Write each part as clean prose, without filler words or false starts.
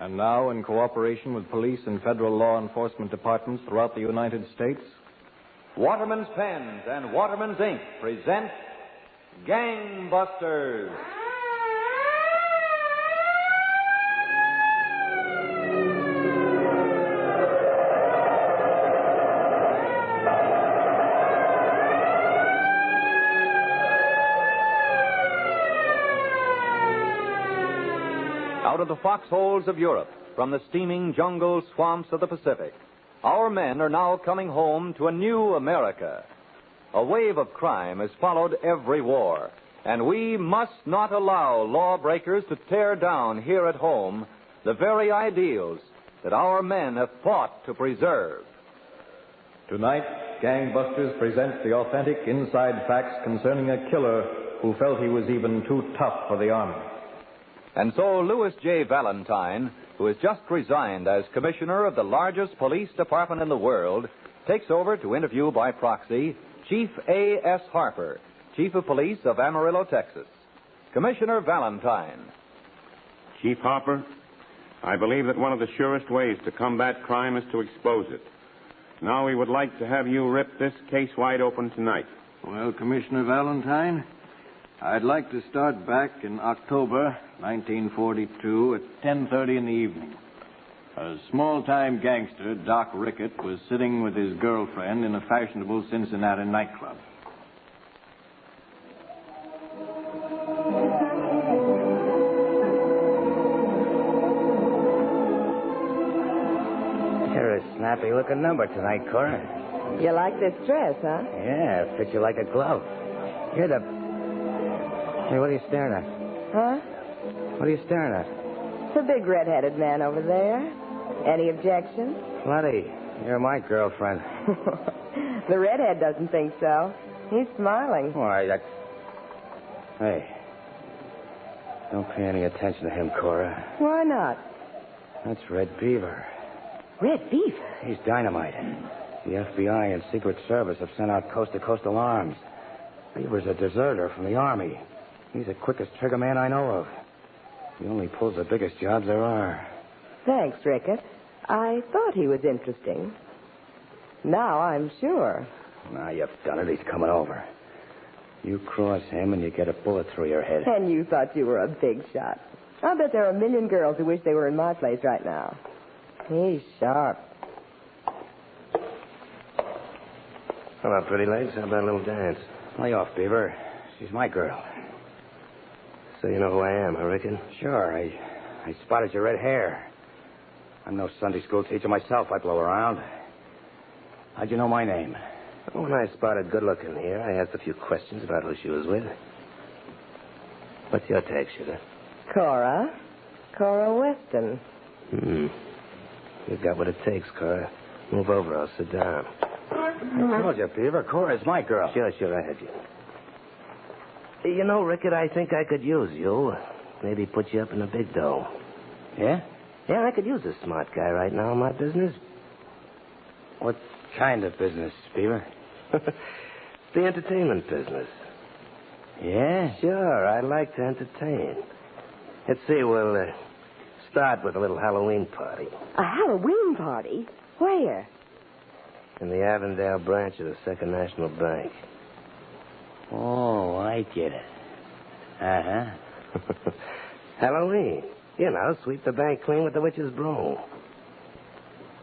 And now, in cooperation with police and federal law enforcement departments throughout the United States, Waterman's Pens and Waterman's Ink present Gangbusters. Out of the foxholes of Europe, from the steaming jungle swamps of the Pacific, our men are now coming home to a new America. A wave of crime has followed every war, and we must not allow lawbreakers to tear down here at home the very ideals that our men have fought to preserve. tonight, Gangbusters presents the authentic inside facts concerning a killer who felt he was even too tough for the Army. And so Louis J. Valentine, who has just resigned as commissioner of the largest police department in the world, takes over to interview by proxy Chief A.S. Harper, Chief of Police of Amarillo, Texas. Commissioner Valentine. Chief Harper, I believe that one of the surest ways to combat crime is to expose it. Now we would like to have you rip this case wide open tonight. Well, Commissioner Valentine, I'd like to start back in October 1942 at 10:30 in the evening. A small-time gangster, Doc Rickett, was sitting with his girlfriend in a fashionable Cincinnati nightclub. You're a snappy-looking number tonight, Cora. You like this dress, huh? Yeah, it fits you like a glove. You're the... Hey, what are you staring at? Huh? What are you staring at? The big red-headed man over there. Any objections? Bloody, you're my girlfriend. The redhead doesn't think so. He's smiling. Why, that... Hey, don't pay any attention to him, Cora. Why not? That's Red Beaver. Red Beaver? He's dynamite. The FBI and Secret Service have sent out coast-to-coast alarms. Beaver's a deserter from the Army. He's the quickest trigger man I know of. He only pulls the biggest jobs there are. Thanks, Rickett. I thought he was interesting. Now I'm sure. Now you've done it. He's coming over. You cross him and you get a bullet through your head. And you thought you were a big shot. I'll bet there are a million girls who wish they were in my place right now. He's sharp. Hello, pretty ladies. How about a little dance? Lay off, Beaver. She's my girl. So you know who I am, I reckon? Sure. I spotted your red hair. I'm no Sunday school teacher myself. I blow around. How'd you know my name? When I spotted good-looking here, I asked a few questions about who she was with. What's your take, sugar? Cora Weston. You've got what it takes, Cora. Move over. I'll sit down. I told you, Beaver. Cora's my girl. Sure, I had you. You know, Rickett, I think I could use you. Maybe put you up in a big dough. Yeah? Yeah, I could use a smart guy right now in my business. What kind of business, Beaver? The entertainment business. Yeah? Sure, I like to entertain. Let's see, we'll start with a little Halloween party. A Halloween party? Where? In the Avondale branch of the Second National Bank. Oh, I get it. Uh-huh. Halloween. You know, sweep the bank clean with the witch's broom.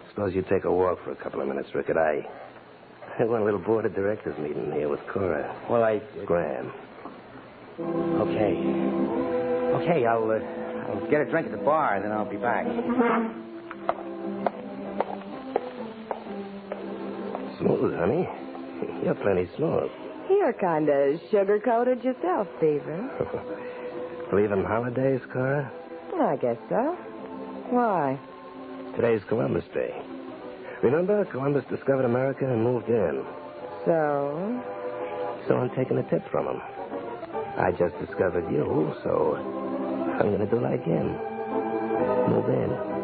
Suppose you take a walk for a couple of minutes, Rickett. I want a little board of directors meeting here with Cora. Well, Graham. Okay. Okay, I'll get a drink at the bar, and then I'll be back. Smooth, honey. You're plenty smooth. You're kind of sugar-coated yourself, Beaver. Believe in holidays, Cora? I guess so. Why? Today's Columbus Day. Remember, Columbus discovered America and moved in. So? So I'm taking a tip from him. I just discovered you, so I'm going to do like him. Move in.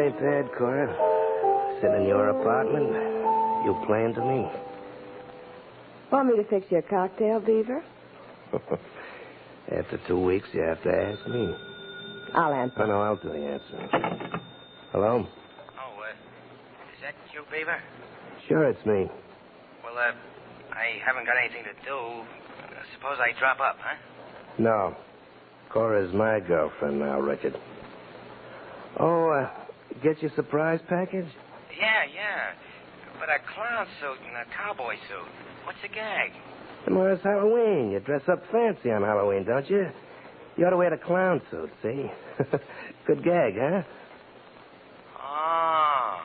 ain't bad, Cora. Sit in your apartment. You playing to me. Want me to fix you a cocktail, Beaver? After 2 weeks, you have to ask me. I'll answer. Oh, no, I'll do the answering. Hello? Oh, is that you, Beaver? Sure, it's me. Well, I haven't got anything to do. Suppose I drop up, huh? No. Cora's my girlfriend now, Rickard. Oh, get your surprise package? Yeah. But a clown suit and a cowboy suit. What's the gag? Tomorrow's Halloween. You dress up fancy on Halloween, don't you? You ought to wear the clown suit, see? Good gag, huh? Oh.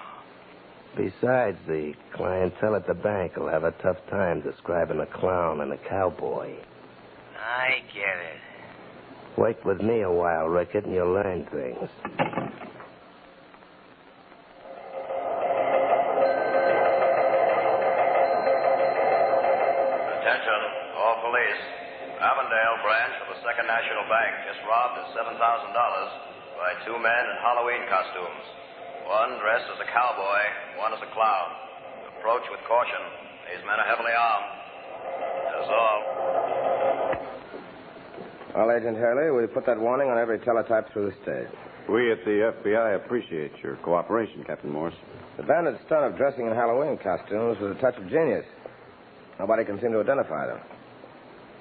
Besides, the clientele at the bank will have a tough time describing a clown and a cowboy. I get it. Work with me a while, Rickard, and you'll learn things. Attention, all police. Avondale branch of the Second National Bank just robbed of $7,000 by 2 men in Halloween costumes. One dressed as a cowboy, one as a clown. Approach with caution. These men are heavily armed. That's all. Well, Agent Hurley, we put that warning on every teletype through the state. We at the FBI appreciate your cooperation, Captain Morse. The bandit's stunt of dressing in Halloween costumes was a touch of genius. Nobody can seem to identify them.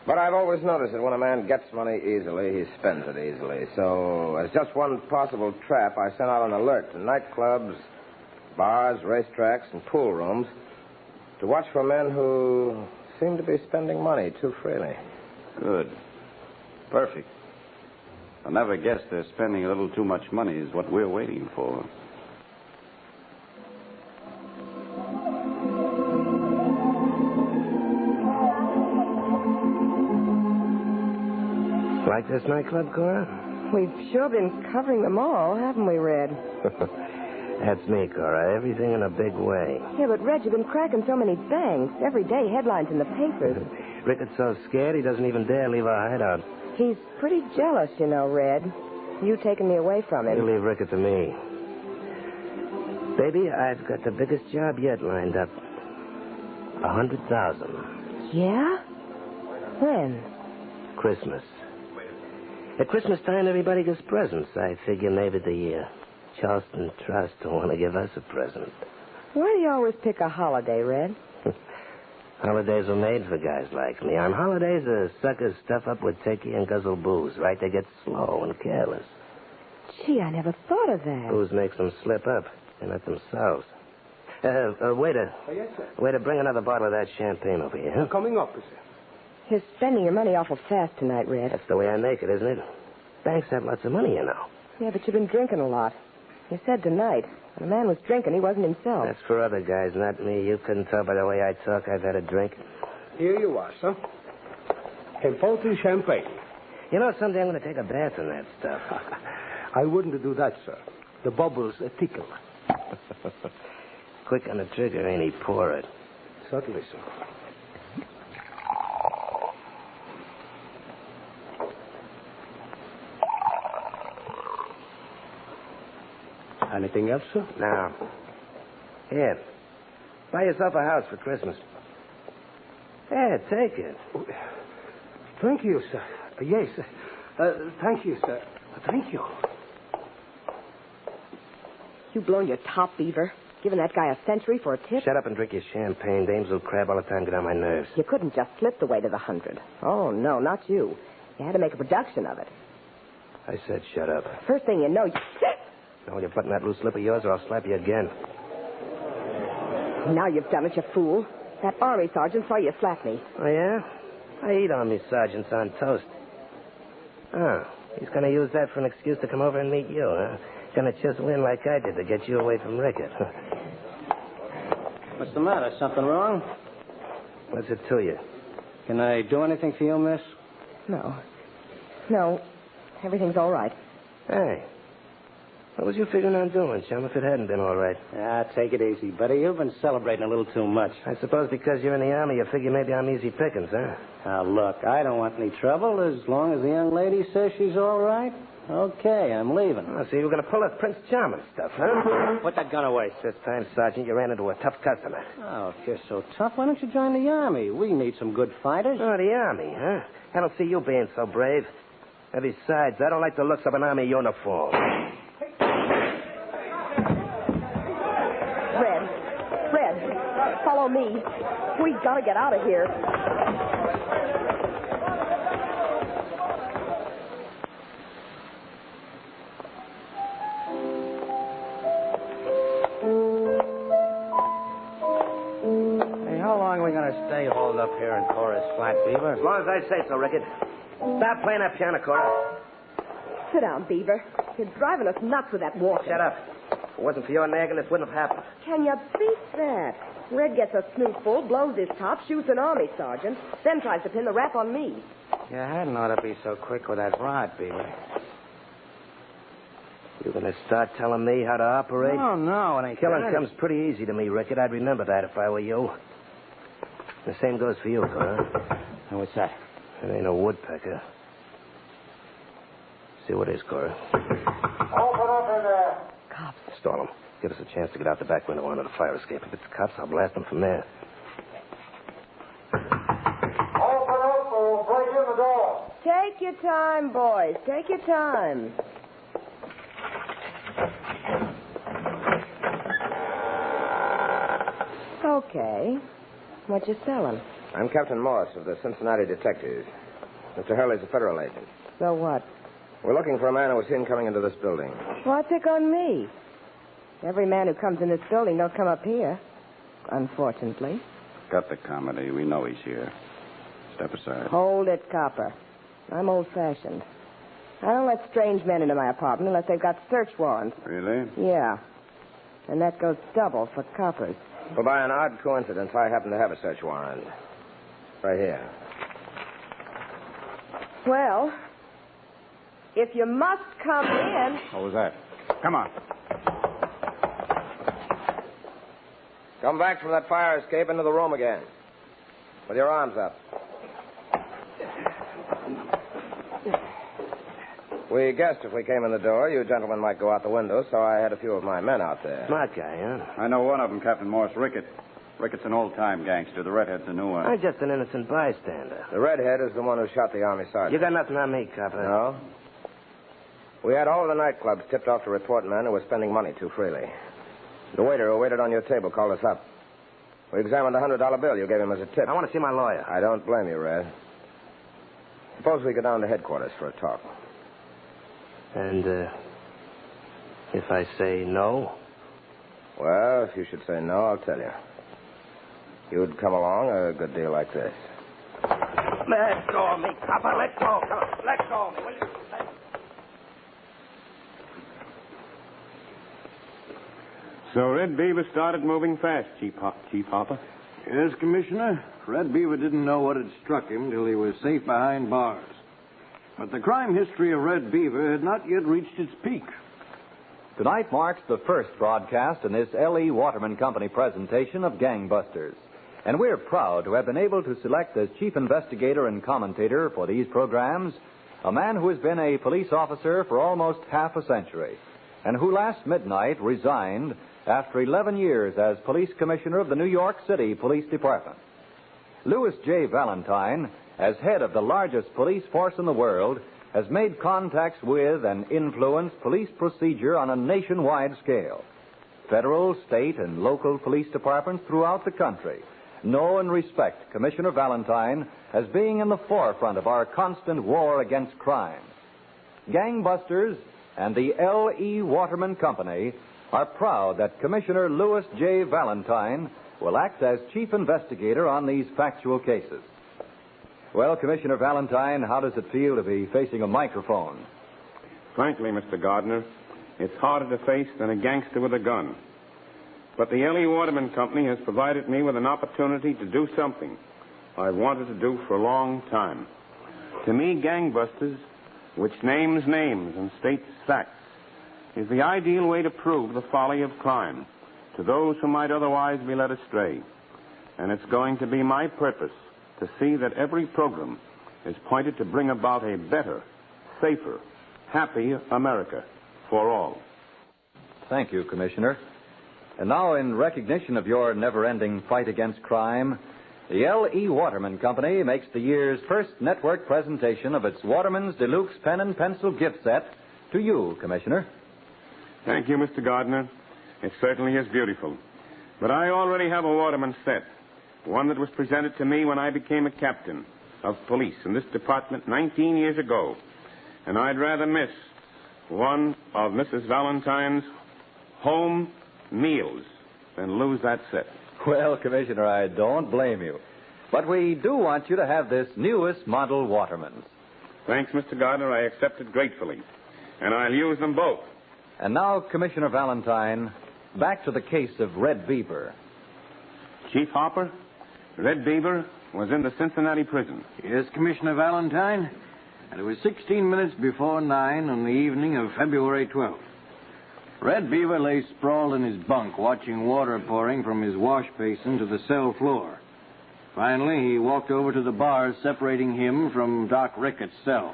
But I've always noticed that when a man gets money easily, he spends it easily. So, as just one possible trap, I sent out an alert to nightclubs, bars, racetracks, and pool rooms to watch for men who seem to be spending money too freely. Good. Perfect. I never guessed they're spending a little too much money is what we're waiting for. Like this nightclub, Cora? We've sure been covering them all, haven't we, Red? That's me, Cora. Everything in a big way. Yeah, but Red, you've been cracking so many banks. Every day, headlines in the papers. Rickard's so scared he doesn't even dare leave our hideout. He's pretty jealous, you know, Red. You taking me away from him. You leave Rickard to me. Baby, I've got the biggest job yet lined up. 100,000. Yeah? When? Christmas. At Christmas time, everybody gets presents. I figure maybe the Charleston Trust will want to give us a present. Why do you always pick a holiday, Red? Holidays are made for guys like me. On holidays, the suckers stuff up with turkey and guzzle booze, right? They get slow and careless. Gee, I never thought of that. Booze makes them slip up. They're not themselves. Waiter. Yes, sir. Waiter, bring another bottle of that champagne over here. Huh? Coming up, sir. You're spending your money awful fast tonight, Red. That's the way I make it, isn't it? Banks have lots of money, you know. Yeah, but you've been drinking a lot. You said tonight, when a man was drinking, he wasn't himself. That's for other guys, not me. You couldn't tell by the way I talk I've had a drink. Here you are, sir. A bottle of champagne. You know, someday I'm going to take a bath in that stuff. I wouldn't do that, sir. The bubbles tickle. Quick on the trigger, ain't he? Pour it. Certainly, sir. Anything else, sir? Now, here. Buy yourself a house for Christmas. Yeah, take it. Thank you, sir. Yes. Thank you, sir. Thank you. You blown your top, Beaver. Giving that guy a century for a tip? Shut up and drink your champagne. Dames will crab all the time, get on my nerves. You couldn't just slip the way to the 100. Oh, no, not you. You had to make a production of it. I said shut up. First thing you know, you... Now, will you button that loose lip of yours or I'll slap you again? Now you've done it, you fool. That army sergeant saw you slap me. Oh, yeah? I eat army sergeants on toast. Oh, he's going to use that for an excuse to come over and meet you, huh? Going to just win like I did to get you away from Rickard. What's the matter? Something wrong? What's it to you? Can I do anything for you, miss? No. No. Everything's all right. Hey. What was you figuring on doing, chum, if it hadn't been all right? Ah, take it easy, buddy. You've been celebrating a little too much. I suppose because you're in the Army, you figure maybe I'm easy pickings, huh? Now, look, I don't want any trouble as long as the young lady says she's all right. Okay, I'm leaving. Oh, so you were going to pull that Prince Charming stuff, huh? Put that gun away. This time, Sergeant, you ran into a tough customer. Oh, if you're so tough, why don't you join the Army? We need some good fighters. Oh, the Army, huh? I don't see you being so brave. And besides, I don't like the looks of an Army uniform. Red, follow me. We've got to get out of here. How long are we going to stay holed up here in Cora's Flat, Beaver? As long as I say so, Rickett. Stop playing that piano, Cora. Sit down, Beaver. You're driving us nuts with that walk. Shut up. If it wasn't for your nagging, this wouldn't have happened. Can you beat that? Red gets a snoot full, blows his top, shoots an army sergeant, then tries to pin the rap on me. You hadn't ought to be so quick with that rod, Beaver. You going to start telling me how to operate? Oh, no, it ain't Killing that. comes pretty easy to me, Rickett. I'd remember that if I were you. The same goes for you, Cora. And what's that? It ain't a woodpecker. See what it is, Cora. Open up in there. Cops. Stall them. Give us a chance to get out the back window onto the fire escape. If it's cops, I'll blast them from there. Open up or we'll break in the door. Take your time, boys. Take your time. Okay. What you selling? I'm Captain Morse of the Cincinnati Detectives. Mr. Hurley's a federal agent. So what? We're looking for a man who was seen coming into this building. Why pick on me? Every man who comes in this building don't come up here. Unfortunately. Cut the comedy. We know he's here. Step aside. Hold it, copper. I'm old-fashioned. I don't let strange men into my apartment unless they've got search warrants. Really? Yeah. And that goes double for coppers. Well, by an odd coincidence, I happen to have a search warrant. Right here. Well, if you must come in... What was that? Come on. Come back from that fire escape into the room again. With your arms up. We guessed if we came in the door, you gentlemen might go out the window, so I had a few of my men out there. Smart guy, huh? I know one of them, Captain Morse, Rickett. Ricket's an old-time gangster. The redhead's a new one. I'm just an innocent bystander. The redhead is the one who shot the army sergeant. You got nothing on me, copper. No? We had all of the nightclubs tipped off to report men who were spending money too freely. The waiter who waited on your table called us up. We examined the $100 bill you gave him as a tip. I want to see my lawyer. I don't blame you, Red. Suppose we go down to headquarters for a talk. And, if I say no? Well, if you should say no, I'll tell you. You'd come along a good deal like this. Let go of me, copper. Let go. Come on. Let go of me, will you? So Red Beaver started moving fast, Chief Hopper. Yes, Commissioner. Red Beaver didn't know what had struck him till he was safe behind bars. But the crime history of Red Beaver had not yet reached its peak. Tonight marks the first broadcast in this L.E. Waterman Company presentation of Gangbusters. And we're proud to have been able to select as chief investigator and commentator for these programs a man who has been a police officer for almost half a century and who last midnight resigned after 11 years as police commissioner of the New York City Police Department. Louis J. Valentine, as head of the largest police force in the world, has made contacts with and influenced police procedure on a nationwide scale. Federal, state, and local police departments throughout the country know and respect Commissioner Valentine as being in the forefront of our constant war against crime. Gangbusters and the L.E. Waterman Company are proud that Commissioner Louis J. Valentine will act as chief investigator on these factual cases. Well, Commissioner Valentine, how does it feel to be facing a microphone? Frankly, Mr. Gardner, it's harder to face than a gangster with a gun. But the L.E. Waterman Company has provided me with an opportunity to do something I've wanted to do for a long time. To me, Gangbusters, which names names and states facts, is the ideal way to prove the folly of crime to those who might otherwise be led astray. And it's going to be my purpose to see that every program is pointed to bring about a better, safer, happy America for all. Thank you, Commissioner. And now, in recognition of your never-ending fight against crime, the L.E. Waterman Company makes the year's first network presentation of its Waterman's Deluxe Pen and Pencil gift set to you, Commissioner. Thank you, Mr. Gardner. It certainly is beautiful. But I already have a Waterman set, one that was presented to me when I became a captain of police in this department 19 years ago. And I'd rather miss one of Mrs. Valentine's home meals than lose that set. Well, Commissioner, I don't blame you. But we do want you to have this newest model Waterman's. Thanks, Mr. Gardner. I accept it gratefully. And I'll use them both. And now, Commissioner Valentine, back to the case of Red Beaver. Chief Hopper, Red Beaver was in the Cincinnati prison. Yes, Commissioner Valentine. And it was 16 minutes before 9 on the evening of February 12th. Red Beaver lay sprawled in his bunk, watching water pouring from his wash basin to the cell floor. Finally, he walked over to the bars separating him from Doc Ricketts' cell.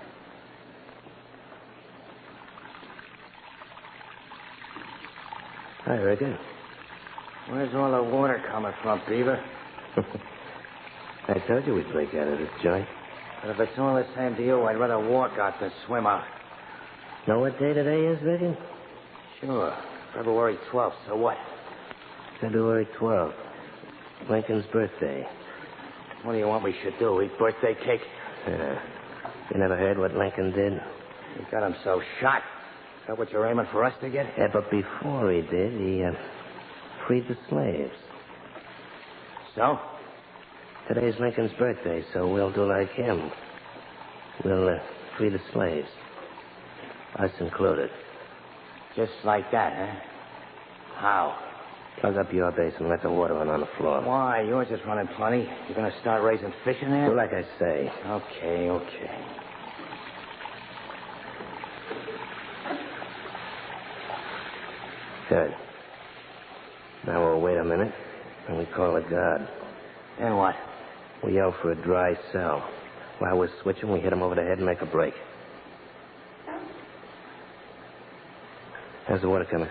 Hi, Rickett. Where's all the water coming from, Beaver? I told you we'd break out of this joint. But if it's all the same to you, I'd rather walk out than swim out. Know what day today is, Rickett? Sure. February 12th, so what? February 12th. Lincoln's birthday. What do you want we should do, eat birthday cake? You never heard what Lincoln did? He got himself shot. Is that what you're aiming for us to get? Yeah, but before he did, he freed the slaves. So? Today's Lincoln's birthday, so we'll do like him. We'll free the slaves. Us included. Just like that, huh? How? Plug up your basin and let the water run on the floor. Why? Yours is running plenty. You're going to start raising fish in there? Do like I say. Okay. Good. Now we'll wait a minute, and we call a guard. Then what? We yell for a dry cell. While we're switching, we hit him over the head and make a break. How's the water coming?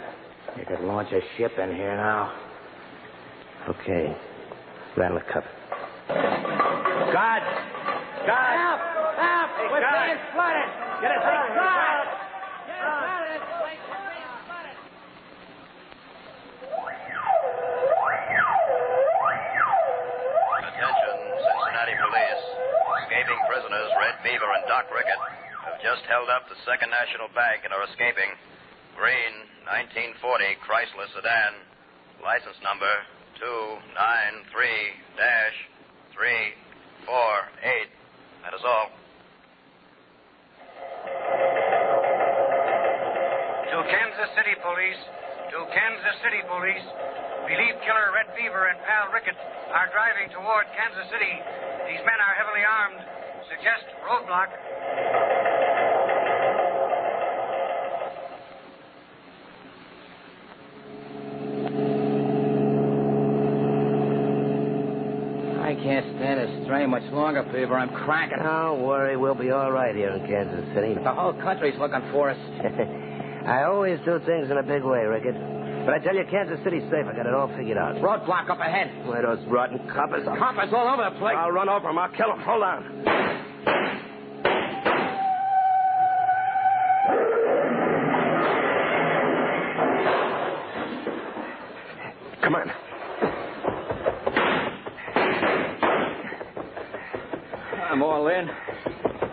You could launch a ship in here now. Okay. Rattle a cup. Guard! Help! Hey, we're being flooded! Get us out! Guard! Get us out of this place! We're being flooded! Attention, Cincinnati police. Escaping prisoners Red Beaver and Doc Rickett have just held up the Second National Bank and are escaping. Green, 1940 Chrysler sedan, license number 293-348. That is all. To Kansas City Police. Believe killer Red Beaver and pal Rickett are driving toward Kansas City. These men are heavily armed. Suggest roadblock. I can't stand this strain much longer, Beaver. I'm cranking. Don't worry. We'll be all right here in Kansas City. The whole country's looking for us. I always do things in a big way, Rickett. But I tell you, Kansas City's safe. I got it all figured out. Roadblock up ahead. Where those rotten coppers? Coppers all over the place. I'll run over them. I'll kill them. Hold on. Come on. I'm all in.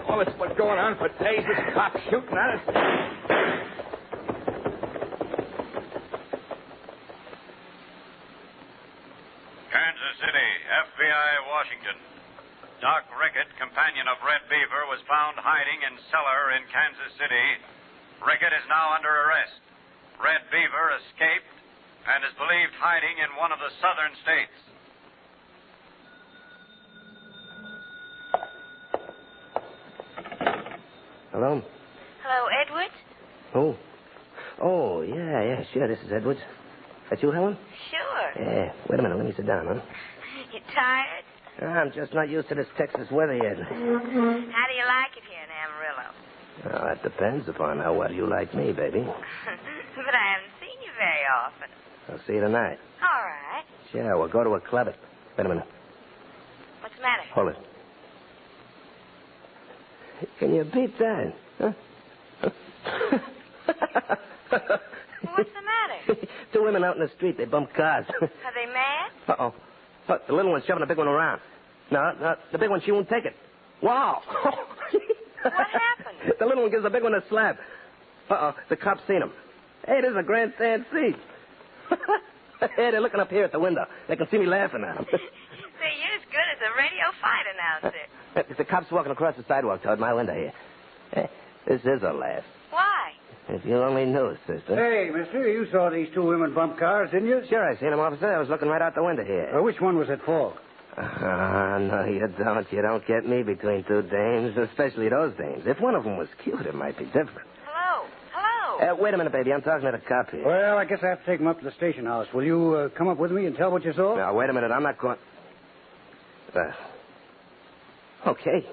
All this has been going on for days. This cop shooting at us. Kansas City, FBI, Washington. Doc Rickett, companion of Red Beaver, was found hiding in cellar in Kansas City. Rickett is now under arrest. Red Beaver escaped and is believed hiding in one of the southern states. Hello? Hello, Edward? Oh. Oh, Sure, this is Edwards. That you, Helen? Sure. Yeah. Wait a minute. Let me sit down, huh? You tired? I'm just not used to this Texas weather yet. How do you like it here in Amarillo? Well, that depends upon how well you like me, baby. But I haven't seen you very often. I'll see you tonight. All right. Sure, we'll go to a club. Wait a minute. What's the matter? Hold it. Can you beat that? Huh? What's the matter? Two women out in the street. They bump cars. Are they mad? Uh-oh. Look, the little one's shoving the big one around. No, the big one, she won't take it. Wow. What happened? The little one gives the big one a slap. Uh-oh, the cops seen him. Hey, this is a grandstand seat. Hey, they're looking up here at the window. They can see me laughing at them. Say, you're as good as a radio fight announcer. The cop's walking across the sidewalk toward my window here. Hey, this is a laugh. Why? If you only knew, sister. Hey, mister, you saw these two women bump cars, didn't you? Sure, I seen them, officer. I was looking right out the window here. Which one was at fault? No, you don't. You don't get me between two dames, especially those dames. If one of them was cute, it might be different. Hello? Wait a minute, baby. I'm talking to the cop here. Well, I guess I have to take him up to the station house. Will you come up with me and tell what you saw? Now, wait a minute. I'm not going... Okay.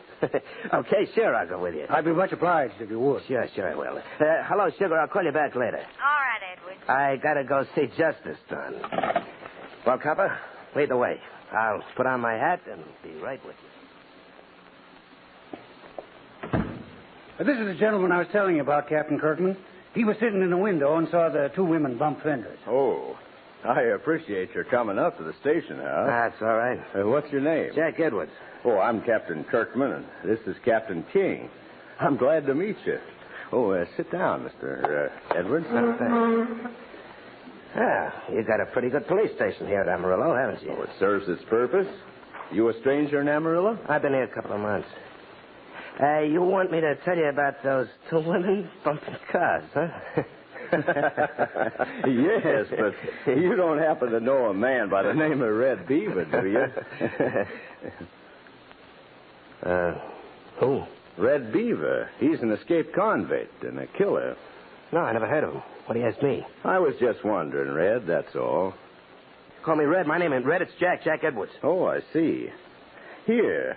Okay, sure, I'll go with you. I'd be much obliged if you would. Sure, I will. Hello, Sugar. I'll call you back later. All right, Edward. I gotta go see Justice done. Well, copper, lead the way. I'll put on my hat and be right with you. This is the gentleman I was telling you about, Captain Kirkman. He was sitting in the window and saw the two women bump fenders. Oh, I appreciate your coming up to the station, Hal. That's all right. What's your name? Jack Edwards. Oh, I'm Captain Kirkman, and this is Captain King. I'm glad to meet you. Oh, sit down, Mr. Edwards. Thanks. You got a pretty good police station here at Amarillo, haven't you? Oh, it serves its purpose. You a stranger in Amarillo? I've been here a couple of months. You want me to tell you about those two women bumping cars, huh? Yes, but you don't happen to know a man by the name of Red Beaver, do you? Who? Red Beaver. He's an escaped convict and a killer. No, I never heard of him. What do you ask me? I was just wondering, Red, that's all. Call me Red. My name ain't Red. It's Jack Edwards. Oh, I see. Here.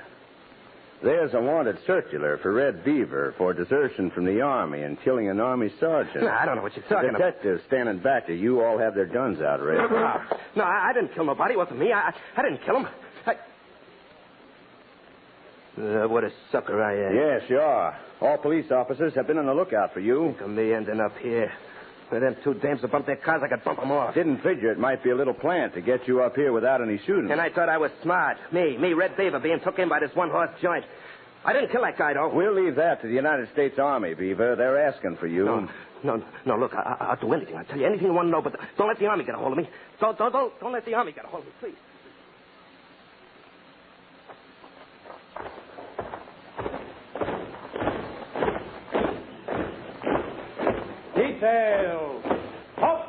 There's a wanted circular for Red Beaver for desertion from the Army and killing an Army sergeant. No, I don't know what you're talking about. The detectives standing back of you all have their guns out, Red. No, I didn't kill nobody. It wasn't me. I didn't kill him. What a sucker I am. Yes, you are. All police officers have been on the lookout for you. Think of me ending up here. For them two dames to bump their cars, I could bump them off. Didn't figure it might be a little plant to get you up here without any shooting. And I thought I was smart. Me, Red Beaver, being took in by this one-horse joint. I didn't kill that guy, though. We'll leave that to the United States Army, Beaver. They're asking for you. No, look, I'll do anything. I'll tell you anything you want to know, but don't let the Army get a hold of me. Don't let the Army get a hold of me, please. Details. Halt!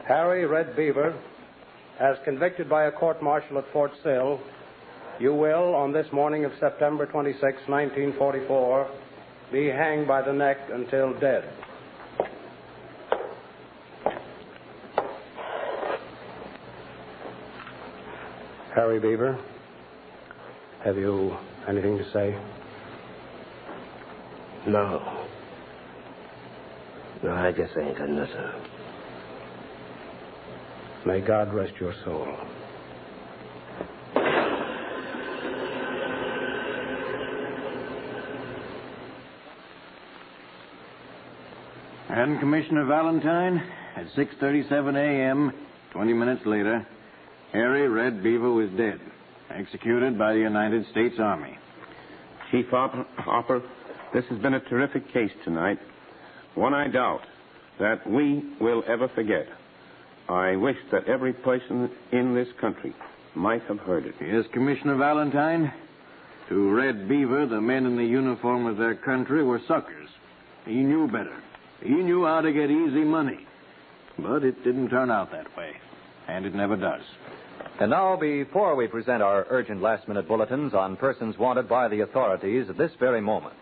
Harry Red Beaver, as convicted by a court-martial at Fort Sill, you will, on this morning of September 26, 1944, be hanged by the neck until dead. Harry Beaver, have you anything to say? No, I guess I ain't got nothing. May God rest your soul. And Commissioner Valentine, at 6:37 a.m., 20 minutes later, Harry Red Beaver was dead, executed by the United States Army. Chief Hopper, this has been a terrific case tonight. One I doubt that we will ever forget. I wish that every person in this country might have heard it. Yes, Commissioner Valentine. To Red Beaver, the men in the uniform of their country were suckers. He knew better. He knew how to get easy money. But it didn't turn out that way. And it never does. And now, before we present our urgent last-minute bulletins on persons wanted by the authorities at this very moment,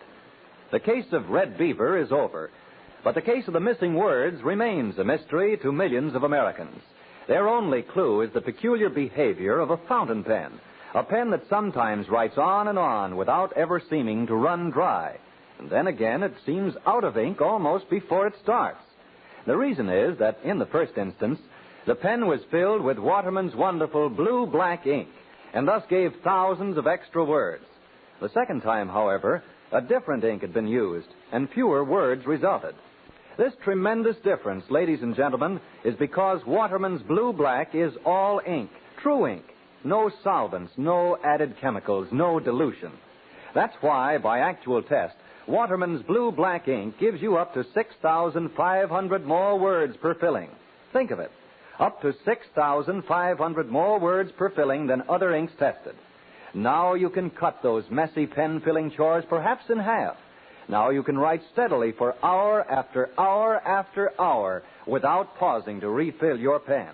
The case of Red Beaver is over, but the case of the missing words remains a mystery to millions of Americans. Their only clue is the peculiar behavior of a fountain pen, a pen that sometimes writes on and on without ever seeming to run dry. And then again, it seems out of ink almost before it starts. The reason is that, in the first instance, the pen was filled with Waterman's wonderful blue-black ink, and thus gave thousands of extra words. The second time, however, a different ink had been used, and fewer words resulted. This tremendous difference, ladies and gentlemen, is because Waterman's blue-black is all ink, true ink. No solvents, no added chemicals, no dilution. That's why, by actual test, Waterman's blue-black ink gives you up to 6,500 more words per filling. Think of it. Up to 6,500 more words per filling than other inks tested. Now you can cut those messy pen-filling chores perhaps in half. Now you can write steadily for hour after hour after hour without pausing to refill your pen.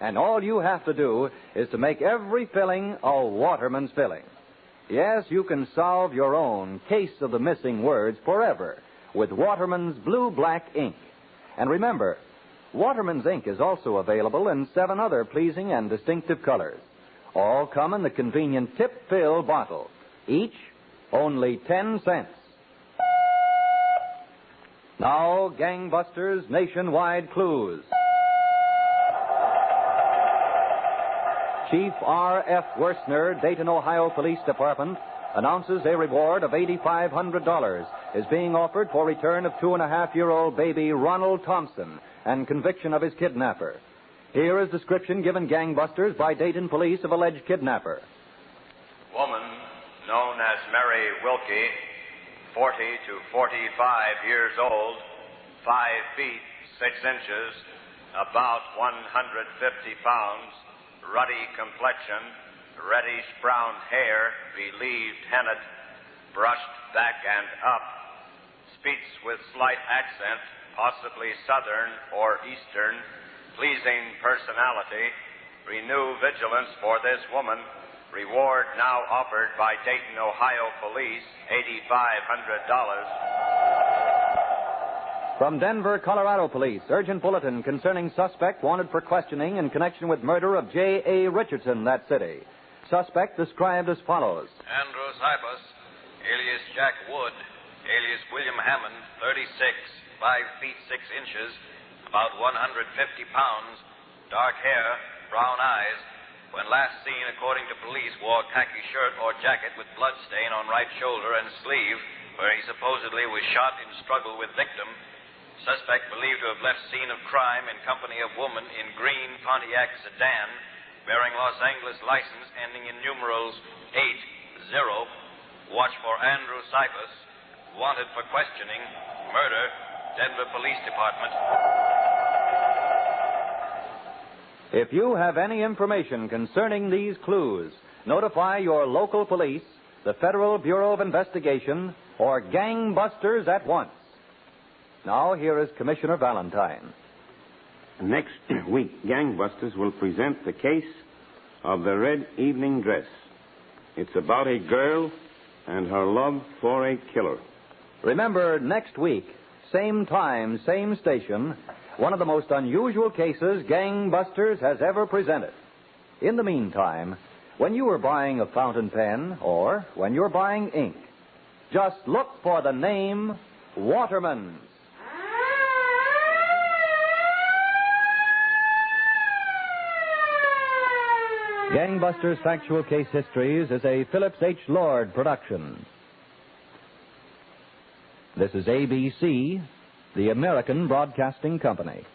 And all you have to do is to make every filling a Waterman's filling. Yes, you can solve your own case of the missing words forever with Waterman's blue-black ink. And remember, Waterman's ink is also available in 7 other pleasing and distinctive colors. All come in the convenient tip-fill bottle, each only 10 cents. Now, Gangbusters' nationwide clues. Chief R.F. Worsner, Dayton, Ohio Police Department, announces a reward of $8,500 is being offered for return of 2.5-year-old baby Ronald Thompson and conviction of his kidnapper. Here is description given Gangbusters by Dayton police of alleged kidnapper. Woman known as Mary Wilkie, 40 to 45 years old, 5 feet 6 inches, about 150 pounds, ruddy complexion, reddish brown hair, believed henna, brushed back and up, speaks with slight accent, possibly southern or eastern, pleasing personality. Renew vigilance for this woman. Reward now offered by Dayton, Ohio Police, $8,500. From Denver, Colorado Police, urgent bulletin concerning suspect wanted for questioning in connection with murder of J.A. Richardson, that city. Suspect described as follows. Andrew Cypress, alias Jack Wood, alias William Hammond, 36, 5 feet 6 inches, about 150 pounds, dark hair, brown eyes. When last seen, according to police, wore khaki shirt or jacket with blood stain on right shoulder and sleeve, where he supposedly was shot in struggle with victim. Suspect believed to have left scene of crime in company of woman in green Pontiac sedan, bearing Los Angeles license ending in numerals 80. Watch for Andrew Cypress. Wanted for questioning. Murder. Denver Police Department. If you have any information concerning these clues, notify your local police, the Federal Bureau of Investigation, or Gangbusters at once. Now, here is Commissioner Valentine. Next week, Gangbusters will present the case of the red evening dress. It's about a girl and her love for a killer. Remember, next week, same time, same station, one of the most unusual cases Gangbusters has ever presented. In the meantime, when you are buying a fountain pen or when you're buying ink, just look for the name Waterman's. Gangbusters Factual Case Histories is a Phillips H. Lord production. This is ABC, the American Broadcasting Company.